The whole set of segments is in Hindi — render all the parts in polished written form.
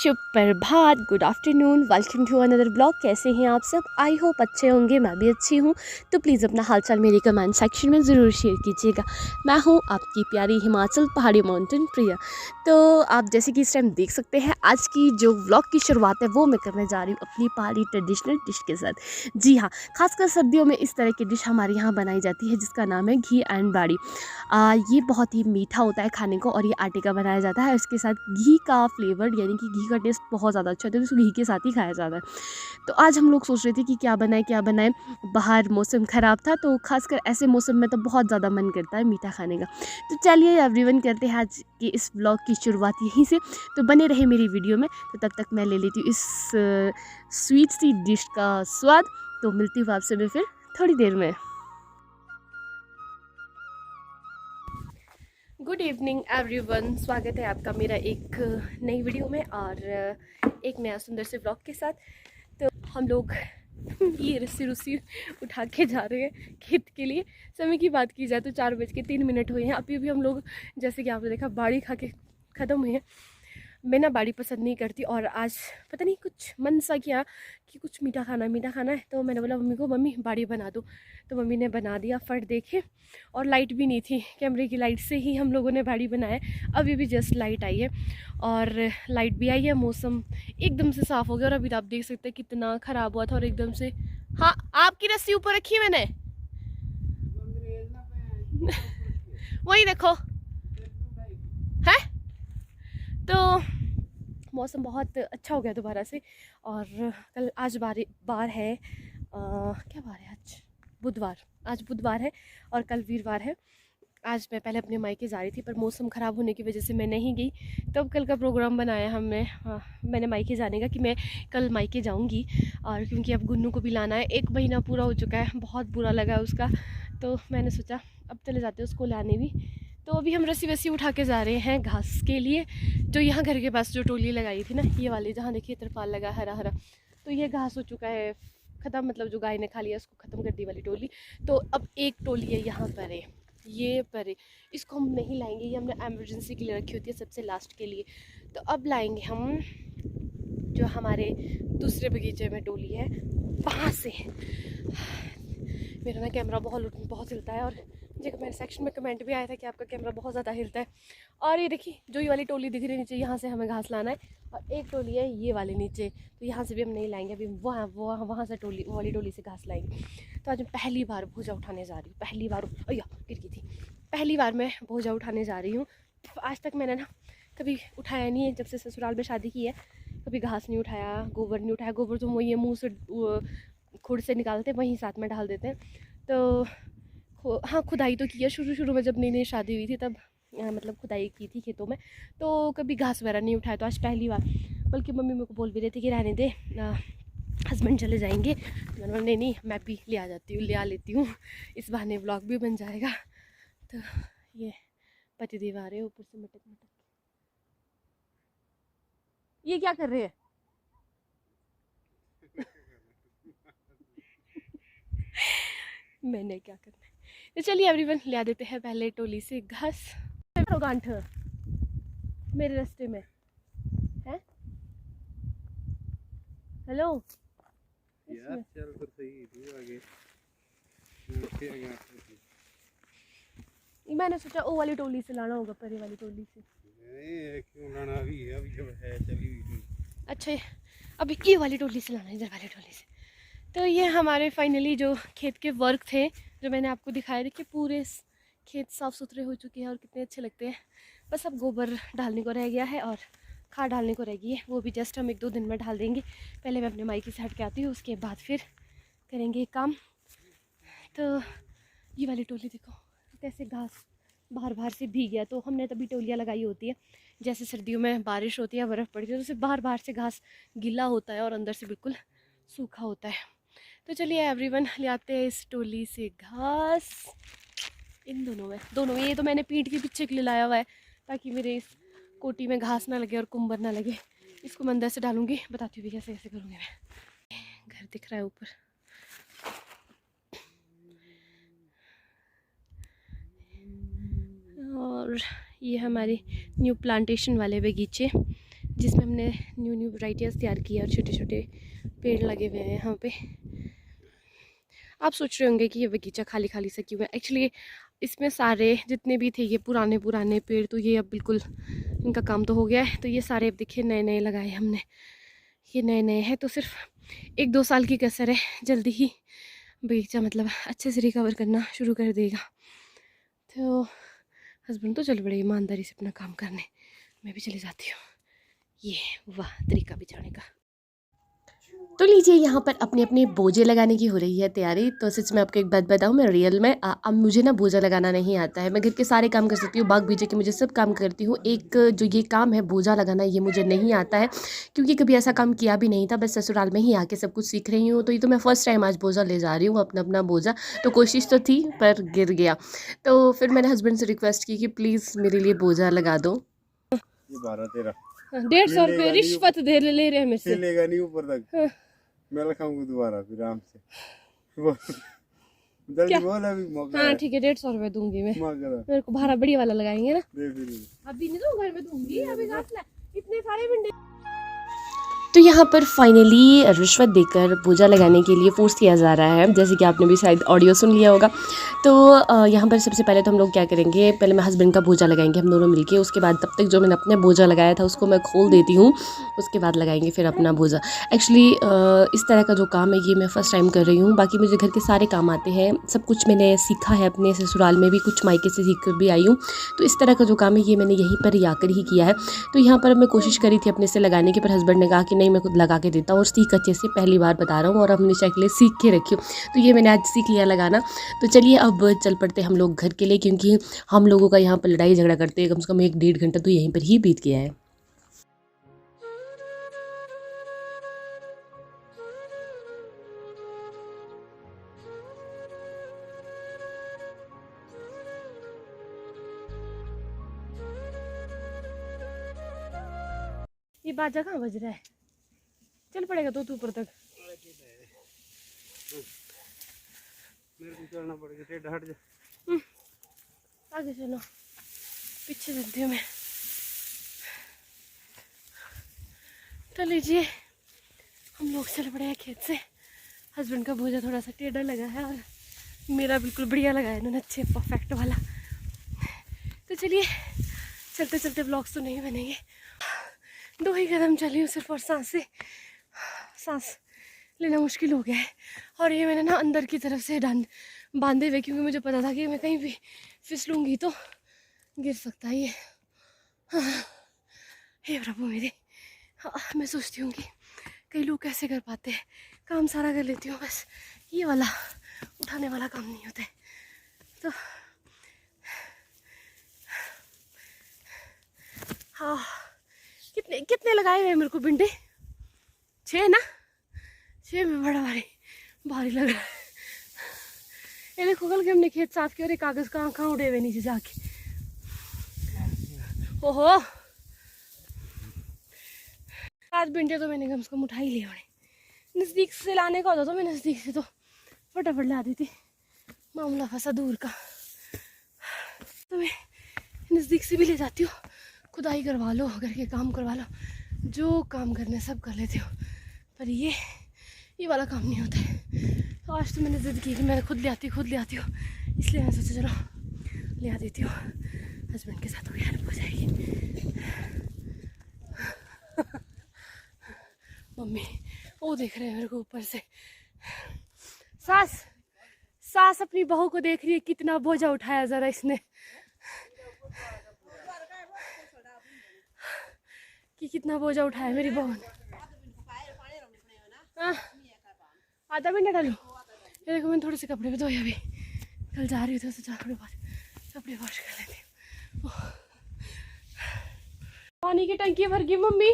शुभ प्रभात, good afternoon, welcome to another blog. कैसे हैं आप सब? आई होप अच्छे होंगे, मैं भी अच्छी हूँ। तो प्लीज़ अपना हालचाल मेरे कमेंट सेक्शन में ज़रूर शेयर कीजिएगा। मैं हूँ आपकी प्यारी हिमाचल पहाड़ी माउंटेन प्रिया। तो आप जैसे कि इस टाइम देख सकते हैं, आज की जो व्लॉग की शुरुआत है वो मैं करने जा रही हूँ अपनी पहाड़ी ट्रेडिशनल डिश के साथ। जी हाँ, खासकर सर्दियों में इस तरह की डिश हमारे यहाँ बनाई जाती है जिसका नाम है घी एंड बाड़ी। ये बहुत ही मीठा होता है खाने को और ये आटे का बनाया जाता है। इसके साथ घी का फ्लेवर यानी कि घी का टेस्ट बहुत ज़्यादा अच्छा होता है, तो इसको घी के साथ ही खाया जाता है। तो आज हम लोग सोच रहे थे कि क्या बनाएं। बाहर मौसम ख़राब था, तो खासकर ऐसे मौसम में तो बहुत ज़्यादा मन करता है मीठा खाने का। तो चलिए एवरीवन, करते हैं आज की इस ब्लॉग की शुरुआत यहीं से। तो बने रहे मेरी वीडियो में। तो तब तक मैं ले लेती हूँ इस स्वीट सी डिश का स्वाद। तो मिलती हूँ आपसे मैं फिर थोड़ी देर में। गुड इवनिंग एवरीवन, स्वागत है आपका मेरा एक नई वीडियो में और एक नया सुंदर से ब्लॉग के साथ। तो हम लोग ये रस्सी उठा के जा रहे हैं खेत के लिए। समय की बात की जाए तो 4:03 हुए हैं। अभी भी हम लोग, जैसे कि आपने देखा, बाड़ी खा के ख़त्म हुए हैं। मैं ना बाड़ी पसंद नहीं करती और आज पता नहीं कुछ मन सा किया कि कुछ मीठा खाना है। तो मैंने बोला मम्मी को, मम्मी बाड़ी बना दो। तो मम्मी ने बना दिया, फट देखे। और लाइट भी नहीं थी, कैमरे की लाइट से ही हम लोगों ने बाड़ी बनाया। अभी भी जस्ट लाइट आई है और लाइट भी आई है। मौसम एकदम से साफ़ हो गया और अभी तो आप देख सकते हैं कितना ख़राब हुआ था और एकदम से। हाँ, आपकी रस्सी ऊपर रखी है मैंने। वही देखो है। तो मौसम बहुत अच्छा हो गया दोबारा से। और कल आज बार है, क्या बार है आज? बुधवार। आज बुधवार है और कल वीरवार है। आज मैं पहले अपने मायके जा रही थी पर मौसम ख़राब होने की वजह से मैं नहीं गई। तब कल का प्रोग्राम बनाया हमने, मैंने मायके जाने का कि मैं कल मायके जाऊंगी। और क्योंकि अब गुन्नू को भी लाना है, 1 महीना पूरा हो चुका है, बहुत बुरा लगा उसका। तो मैंने सोचा अब चले जाते हैं उसको लाने भी। तो अभी हम रस्सी वस्सी उठा के जा रहे हैं घास के लिए। जो यहाँ घर के पास जो टोली लगाई थी ना, ये वाली, जहाँ देखिए तिरपाल लगा हरा हरा, तो ये घास हो चुका है ख़त्म। मतलब जो गाय ने खा लिया उसको ख़त्म कर दी वाली टोली। तो अब एक टोली है यहाँ पर है, ये पर है। इसको हम नहीं लाएंगे, ये हमने एमरजेंसी के लिए रखी होती है, सबसे लास्ट के लिए। तो अब लाएंगे हम जो हमारे दूसरे बगीचे में टोली है वहाँ से। मेरा ना कैमरा बहुत हिलता है और मुझे मेरे सेक्शन में कमेंट भी आया था कि आपका कैमरा बहुत ज़्यादा हिलता है। और ये देखिए, जो ये वाली टोली दिख रही है नीचे, यहाँ से हमें घास लाना है। और एक टोली है ये वाले नीचे, तो यहाँ से भी हम नहीं लाएंगे अभी, वहाँ से वाली टोली से घास लाएंगे। तो आज मैं पहली बार भूजा उठाने जा रही हूँ। पहली बार, अय्या गिर गई थी। पहली बार मैं भूजा उठाने जा रही हूँ। आज तक मैंने ना कभी उठाया नहीं है, जब से ससुराल में शादी की है। कभी घास नहीं उठाया, गोबर नहीं उठाया। गोबर तो वही मुँह से खुद से निकालते वहीं साथ में डाल देते हैं। तो हाँ, खुदाई तो की है शुरू में, जब नई नई शादी हुई थी तब मतलब खुदाई की थी खेतों में। तो कभी घास वगैरह नहीं उठाया, तो आज पहली बार। बल्कि मम्मी मेरे को बोल भी रही थी कि रहने दे, हस्बैंड चले जाएंगे। तो मैंने बोला नहीं, मैं भी ले आ लेती हूँ, इस बहाने व्लॉग भी बन जाएगा। तो ये पतिदेव आ रहे हैं ऊपर से मटक मटक। ये क्या कर रहे हैं? मैंने क्या करना है। तो चलिए एवरीवन, ले आ देते हैं पहले टोली से घास। गांठ मेरे रास्ते में है। हेलो यार, चल तो सही तू आगे। मैंने सोचा ओ वाली टोली से लाना होगा, परे वाली टोली से। नहीं, क्यों लाना? अभी अभी जब है चली हुई थी। अच्छा, अभी ये वाली टोली से लाना, इधर वाली टोली से। तो ये हमारे फाइनली जो खेत के वर्क थे, जो मैंने आपको दिखाए, देखिए पूरे खेत साफ़ सुथरे हो चुके हैं और कितने अच्छे लगते हैं। बस अब गोबर डालने को रह गया है और खाद डालने को रह गई है, वो भी जस्ट हम 1-2 दिन में डाल देंगे। पहले मैं अपने मायके से हट के आती हूँ, उसके बाद फिर करेंगे काम। तो ये वाली टोली देखो कैसे घास बाहर से भीग गया। तो हमने तभी टोलियाँ लगाई होती है, जैसे सर्दियों में बारिश होती है, बर्फ़ पड़ती है, तो सिर्फ बाहर से घास गीला होता है और अंदर से बिल्कुल सूखा होता है। तो चलिए एवरीवन, ले आते हैं इस टोली से घास। इन दोनों में ये तो मैंने पीठ के पीछे के लिए लाया हुआ है, ताकि मेरे इस कोटी में घास ना लगे और कुंबर ना लगे। इसको मैं अंदर से डालूंगी, बताती हूँ कैसे कैसे करूँगी मैं। घर दिख रहा है ऊपर। और ये हमारे न्यू प्लांटेशन वाले बगीचे, जिसमें हमने न्यू न्यू वैराइटियाँ तैयार की है और छोटे छोटे पेड़ लगे हुए हैं यहाँ पे। आप सोच रहे होंगे कि ये बगीचा खाली खाली सा क्यों है। एक्चुअली इसमें सारे जितने भी थे ये पुराने पुराने पेड़, तो ये अब बिल्कुल इनका काम तो हो गया है। तो ये सारे अब देखिए नए नए लगाए हमने, ये नए नए हैं। तो सिर्फ 1-2 साल की कसर है, जल्दी ही बगीचा मतलब अच्छे से रिकवर करना शुरू कर देगा। तो हस्बैंड तो चल बड़े ईमानदारी से अपना काम करने, मैं भी चली जाती हूँ। ये वाह तरीका बिछाने का। तो लीजिए यहाँ पर अपने अपने बोझे लगाने की हो रही है तैयारी। तो सच में आपको एक बात बताऊँ, मैं रियल में अब मुझे ना बोझा लगाना नहीं आता है। मैं घर के सारे काम कर सकती हूँ, बाग बीजे के मुझे सब काम करती हूँ। एक जो ये काम है बोझा लगाना, ये मुझे नहीं आता है, क्योंकि कभी ऐसा काम किया भी नहीं था। बस ससुराल में ही आके सब कुछ सीख रही हूँ। तो ये तो मैं फर्स्ट टाइम आज बोझा ले जा रही हूँ, अपना अपना बोझा। तो कोशिश तो थी पर गिर गया। तो फिर मैंने हस्बैंड से रिक्वेस्ट की कि प्लीज़ मेरे लिए बोझा लगा दो। 12-13 150 रुपये रिश्वत ले रहे हैं मेरे से। लेगा नहीं ऊपर तक। मैं लिखाऊंगा दोबारा फिर आराम से। जल्दी बोल, अभी मौका हाँ है। ठीक है, 150 रुपये दूंगी मैं। मौका मेरे को भाड़ा बढ़िया वाला लगाएंगे ना। दे फिर। अभी नहीं तो घर में दूंगी, अभी इतने सारे भिंडे। तो यहाँ पर फाइनली रिश्वत देकर बोझा लगाने के लिए फोर्स किया जा रहा है, जैसे कि आपने भी शायद ऑडियो सुन लिया होगा। तो यहाँ पर सबसे पहले तो हम लोग क्या करेंगे, पहले मैं हस्बैंड का बोझा लगाएंगे हम दोनों मिलके। उसके बाद तब तक जो मैंने अपने बोझा लगाया था उसको मैं खोल देती हूँ, उसके बाद लगाएंगे फिर अपना बोझा। एक्चुअली इस तरह का जो काम है ये मैं फ़र्स्ट टाइम कर रही हूँ। बाकी मुझे घर के सारे काम आते हैं, सब कुछ मैंने सीखा है अपने ससुराल में भी, कुछ मायके से सीख कर भी आई हूँ। तो इस तरह का जो काम है ये मैंने यहीं पर आकर ही किया है। तो यहाँ पर मैं कोशिश करी थी अपने से लगाने की, पर हस्बैंड ने कहा कि नहीं मैं खुद लगा के देता हूँ और सीख अच्छे से, पहली बार बता रहा हूँ और हमेशा के लिए सीख के रखी हूँ। तो ये मैंने आज सीख लिया लगाना। तो चलिए अब चल पड़ते हम लोग घर के लिए, क्योंकि हम लोगों का यहाँ पर लड़ाई झगड़ा करते हैं कम से कम 1-1.5 घंटा तो यहीं पर ही बीत गया है। ये बाजा कहाँ बज रहा है? चल पड़ेगा तो तू ऊपर तक। मेरे को चलना पड़ेगा, टेढ़ा हट जा। आगे चलो, पीछे चलती हूँ मैं। तो लीजिए हम लोग चल पड़े हैं खेत से। हस्बैंड का बोझा थोड़ा सा टेढ़ा लगा है और मेरा बिल्कुल बढ़िया लगा है इन्होंने, अच्छे परफेक्ट वाला। तो चलिए चलते चलते व्लॉग्स तो नहीं बनेंगे। 2 ही कदम चली हूँ सिर्फ और सांस लेना मुश्किल हो गया है। और ये मैंने ना अंदर की तरफ से बांधे हुए, क्योंकि मुझे पता था कि मैं कहीं भी फिसलूँगी तो गिर सकता है ये। हे प्रभु मेरे। मैं सोचती हूँ कि कई लोग कैसे कर पाते हैं, काम सारा कर लेती हूँ, बस ये वाला उठाने वाला काम नहीं होता है। तो हाँ, कितने कितने लगाए हुए मेरे को भिंडे? 6 ना, 6 में बड़ा भारी लग रहा है। ये देखो कल के हमने खेत साफ किया और ये कागज कहाँ कहाँ उड़े हुए नीचे जाके। ओहो, 7 भिंडे तो मैंने कम से कम उठा ही लिए होने। नज़दीक से लाने का होता तो मैं नज़दीक से तो फटाफट ला दी थी, मामला फंसा दूर का। तो मैं नज़दीक से भी ले जाती हूँ, खुदाई करवा लो, घर के काम करवा लो, जो काम करने सब कर लेती हूँ, पर ये वाला काम नहीं होता है। तो आज तो मैंने ज़िद की कि मैं खुद ले आती हूँ, इसलिए मैं सोचा चलो ले आ देती हूँ, हस्बैंड के साथ थोड़ी हेल्प हो जाएगी। मम्मी वो देख रहे हैं मेरे को ऊपर से। सास अपनी बहू को देख रही है, कितना बोझा उठाया जरा इसने, कि कितना बोझा उठाया मेरी बहू ने। आधा घंटा डालू। ये देखो मैंने थोड़े से कपड़े भी धोए, अभी कल जा रही थी तो थोड़े बहुत कपड़े वॉश कर लेती हूँ। पानी की टंकी भर गई मम्मी,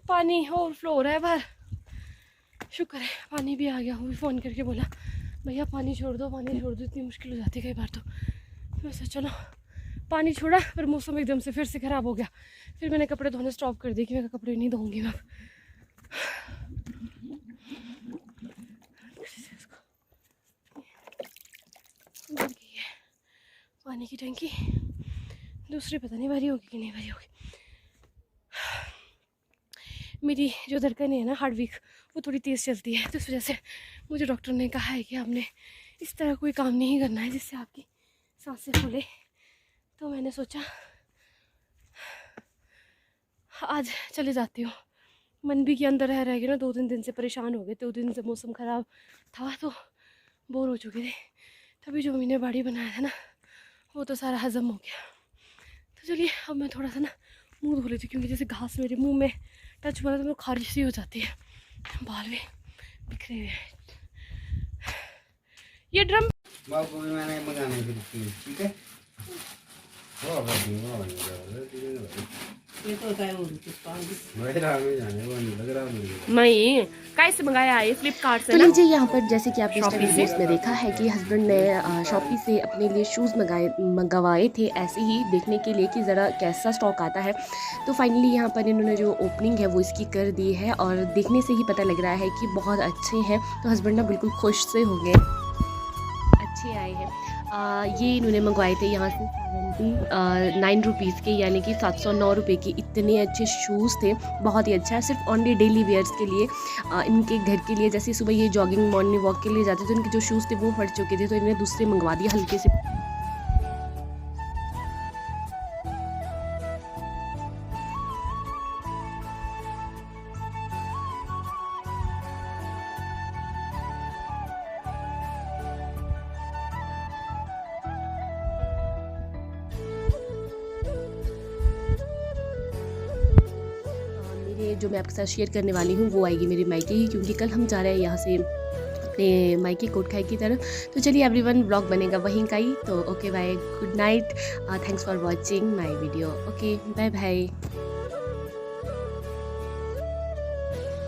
पानी ओवरफ्लो हो रहा है बाहर। शुक्र है पानी भी आ गया। वो भी फ़ोन करके बोला भैया पानी छोड़ दो, इतनी मुश्किल हो जाती है कई बार। तो वैसे चलो पानी छोड़ा, पर मौसम एकदम से फिर से ख़राब हो गया। फिर मैंने कपड़े धोने स्टॉप कर दिए कि मैं कपड़े नहीं धोऊंगी मैं। पानी की टंकी दूसरी पता नहीं भरी होगी कि नहीं भरी होगी। मेरी जो धड़कन है ना हार्ट बीट वो थोड़ी तेज़ चलती है, तो इस वजह से मुझे डॉक्टर ने कहा है कि आपने इस तरह कोई काम नहीं करना है जिससे आपकी सांसें फूले। तो मैंने सोचा आज चले जाती हूँ। मन भी के अंदर रह के ना 2-3 दिन से परेशान हो गए। 2 दिन से मौसम ख़राब था तो बोर हो चुके थे, तभी जो मैंने बाड़ी बनाया था ना वो तो सारा हज़म हो गया। तो चलिए अब मैं थोड़ा सा ना मुँह धो लेती हूँ, क्योंकि जैसे घास मेरे मुंह में टच हुआ तो मेरे खारिश सी हो जाती है, बाल भी बिखरे हुए हैं। ये ड्रम बाबू को भी मैंने मंगाने की थी, ठीक है। वो ये तो होता है वो पुष्पांजलि। नहीं कैसे मंगाया है फ्लिपकार्ट से तो ना। लीजिए यहाँ पर जैसे कि आपने Shopee से? वीडियोस में देखा है कि हस्बैंड ने शॉपी से अपने लिए शूज़ मंगवाए थे ऐसे ही देखने के लिए कि ज़रा कैसा स्टॉक आता है। तो फाइनली यहाँ पर इन्होंने जो ओपनिंग है वो इसकी कर दी है और देखने से ही पता लग रहा है कि बहुत अच्छे हैं। तो हस्बैंड ना बिल्कुल खुश से हो गए, अच्छे आए हैं। ये इन्होंने मंगवाए थे यहाँ से 79 रुपीज़ के, यानी कि 709 रुपये के। इतने अच्छे शूज़ थे, बहुत ही अच्छा है। सिर्फ ओनली डेली वेयर्स के लिए, इनके घर के लिए। जैसे सुबह ये जॉगिंग मॉर्निंग वॉक के लिए जाते तो इनके जो शूज़ थे वो फट चुके थे, तो इन्हें दूसरे मंगवा दिए हल्के से। जो मैं आपके साथ शेयर करने वाली हूँ वो आएगी मेरे मायके ही, क्योंकि कल हम जा रहे हैं यहाँ से अपने मायके कोटखाई की तरफ। तो चलिए एवरीवन ब्लॉग बनेगा वहीं का ही। तो okay bye, good night, thanks for watching my video. Okay bye bye.